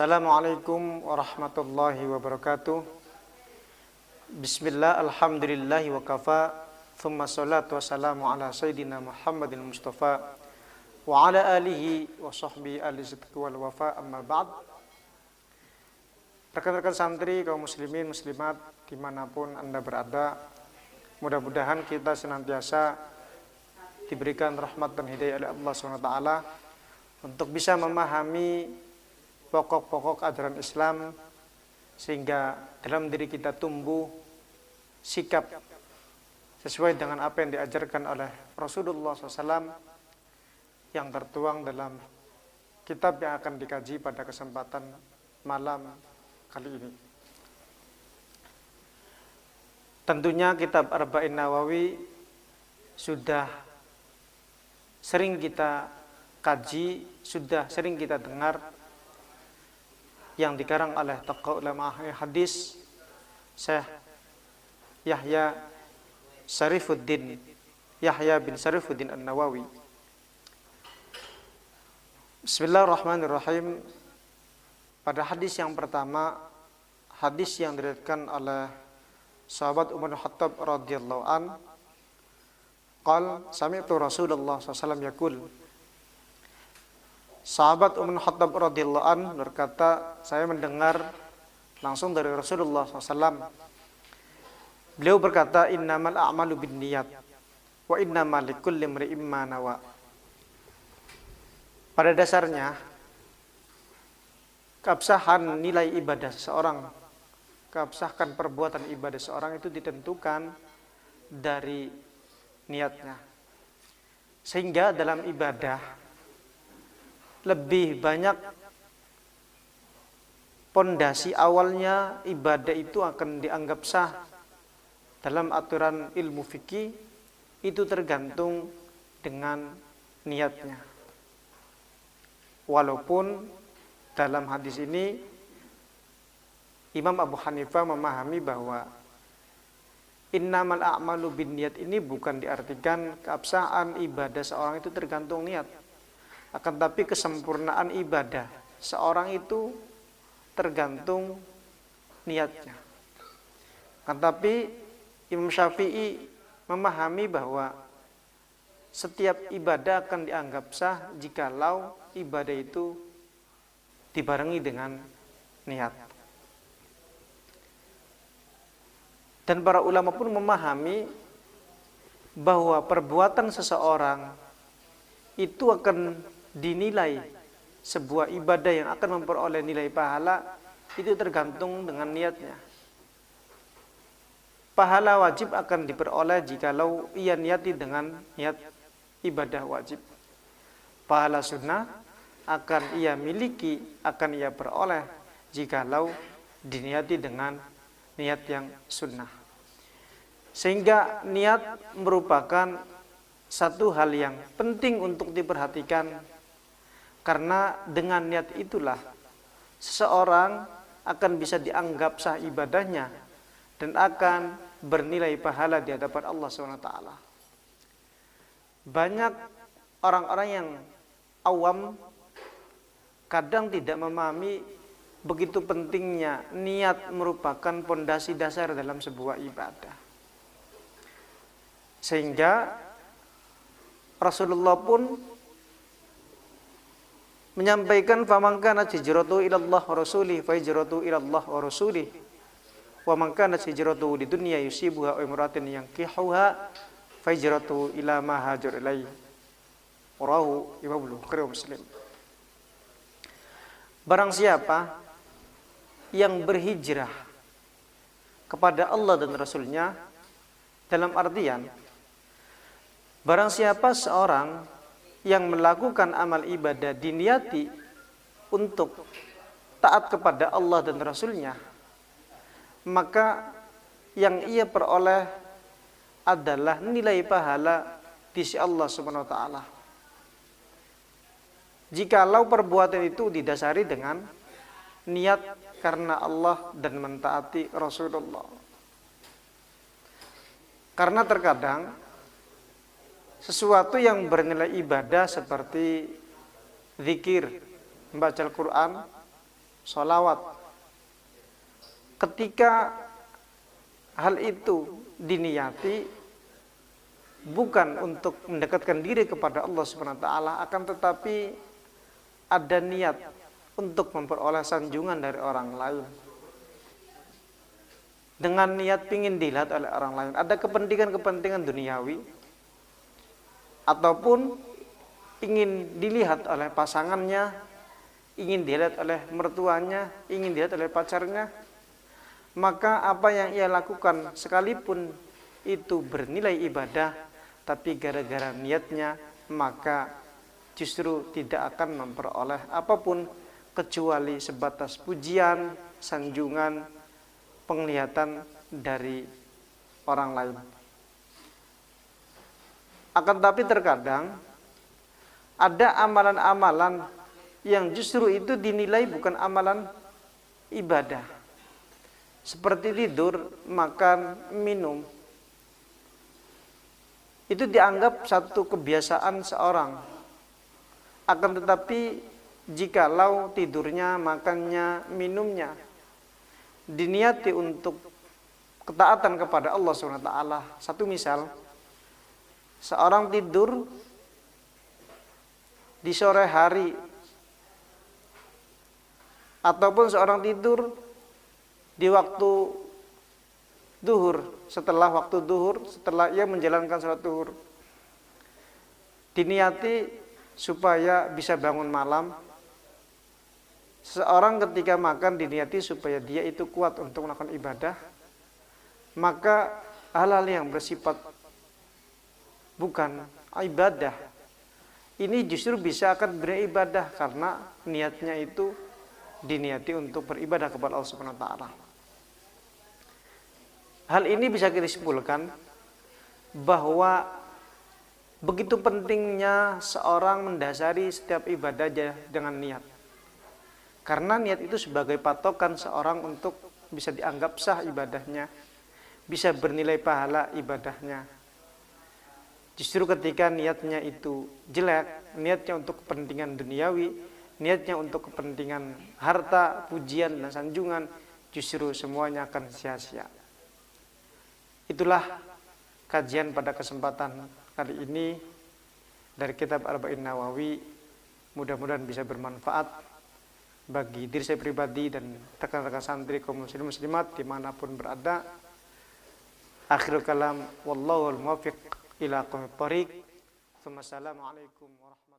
Assalamualaikum warahmatullahi wabarakatuh. Bismillah, alhamdulillahi wa kafa. Thumma salatu wassalamu ala sayyidina Muhammadin Mustafa wa ala alihi wa sahbihi al-izidki wal wafa, amma ba'd. Rekan-rekan santri, kaum muslimin, muslimat dimanapun Anda berada, mudah-mudahan kita senantiasa diberikan rahmat dan hidayah oleh Allah SWT untuk bisa memahami pokok-pokok ajaran Islam, sehingga dalam diri kita tumbuh sikap sesuai dengan apa yang diajarkan oleh Rasulullah SAW yang tertuang dalam kitab yang akan dikaji pada kesempatan malam kali ini. Tentunya kitab Arba'in Nawawi sudah sering kita kaji, sudah sering kita dengar, yang dikarang oleh tokoh ulama hadis Syekh Yahya bin Syarifuddin An-Nawawi. Bismillahirrahmanirrahim. Pada hadis yang pertama, hadis yang diriwayatkan oleh sahabat Umar bin Khattab radhiyallahu an, qala sami'tu Rasulullah sallallahu alaihi wasallam yaqul. Sahabat Umar bin Khattab radhiyallahu an berkata, saya mendengar langsung dari Rasulullah SAW. Beliau berkata, innamal a'malu binniyat wa innamal likulli imri'in ma nawa. Pada dasarnya, keabsahan nilai ibadah seseorang, keabsahan perbuatan ibadah seseorang itu ditentukan dari niatnya. Sehingga dalam ibadah lebih banyak pondasi awalnya ibadah itu akan dianggap sah dalam aturan ilmu fikih, itu tergantung dengan niatnya. Walaupun dalam hadis ini Imam Abu Hanifah memahami bahwa innamal a'malu binniyat ini bukan diartikan keabsahan ibadah seorang itu tergantung niat. Akan tapi kesempurnaan ibadah seorang itu tergantung niatnya. Akan tapi Imam Syafi'i memahami bahwa setiap ibadah akan dianggap sah jikalau ibadah itu dibarengi dengan niat. Dan para ulama pun memahami bahwa perbuatan seseorang itu akan dinilai sebuah ibadah yang akan memperoleh nilai pahala itu tergantung dengan niatnya. Pahala wajib akan diperoleh jikalau ia niati dengan niat ibadah wajib. Pahala sunnah akan ia miliki, akan ia peroleh jikalau diniati dengan niat yang sunnah. Sehingga niat merupakan satu hal yang penting untuk diperhatikan, karena dengan niat itulah seseorang akan bisa dianggap sah ibadahnya dan akan bernilai pahala di hadapan Allah SWT. Banyak orang-orang yang awam kadang tidak memahami begitu pentingnya niat merupakan pondasi dasar dalam sebuah ibadah. Sehingga Rasulullah pun menyampaikan, faman kana hijratuhu ila Allah wa rasulih fa hijratuhu ila Allah wa rasulih wa man kana hijratuhu lidunya yusibuha wa imratin yankihuha fa hijratuhu ila ma hajar ilaihi. Rawahu Imam Bukhari wa Muslim. Barang siapa yang berhijrah kepada Allah dan Rasulnya, dalam artian barang siapa seorang yang melakukan amal ibadah diniati untuk taat kepada Allah dan Rasulnya, maka yang ia peroleh adalah nilai pahala di sisi Allah Subhanahu wa taala. Jikalau perbuatan itu didasari dengan niat karena Allah dan mentaati Rasulullah. Karena terkadang sesuatu yang bernilai ibadah seperti zikir, membaca Al-Quran, sholawat. Ketika hal itu diniyati bukan untuk mendekatkan diri kepada Allah Subhanahu wa taala, akan tetapi ada niat untuk memperoleh sanjungan dari orang lain. Dengan niat ingin dilihat oleh orang lain, ada kepentingan-kepentingan duniawi ataupun ingin dilihat oleh pasangannya, ingin dilihat oleh mertuanya, ingin dilihat oleh pacarnya, maka apa yang ia lakukan sekalipun itu bernilai ibadah, tapi gara-gara niatnya maka justru tidak akan memperoleh apapun kecuali sebatas pujian, sanjungan, penglihatan dari orang lain. Akan tetapi terkadang ada amalan-amalan yang justru itu dinilai bukan amalan ibadah. Seperti tidur, makan, minum. Itu dianggap satu kebiasaan seorang. Akan tetapi jikalau tidurnya, makannya, minumnya diniati untuk ketaatan kepada Allah SWT. Satu misal, seorang tidur di sore hari ataupun seorang tidur di waktu duhur, setelah waktu duhur, setelah ia menjalankan salat duhur, diniati supaya bisa bangun malam. Seorang ketika makan diniati supaya dia itu kuat untuk melakukan ibadah. Maka hal-hal yang bersifat bukan ibadah ini justru bisa akan beribadah karena niatnya itu diniati untuk beribadah kepada Allah Subhanahu wa taala. Hal ini bisa kita simpulkan bahwa begitu pentingnya seorang mendasari setiap ibadah dengan niat. Karena niat itu sebagai patokan seorang untuk bisa dianggap sah ibadahnya, bisa bernilai pahala ibadahnya. Justru ketika niatnya itu jelek, niatnya untuk kepentingan duniawi, niatnya untuk kepentingan harta, pujian, dan sanjungan, justru semuanya akan sia-sia. Itulah kajian pada kesempatan kali ini dari kitab Arba'in Nawawi. Mudah-mudahan bisa bermanfaat bagi diri saya pribadi dan rekan-rekan santri kaum muslim muslimat dimanapun berada. Akhirul kalam, wallahu al-muwaffiq ila aqwamit thoriq. Wassalamualaikum warahmatullahi wabarakatuh.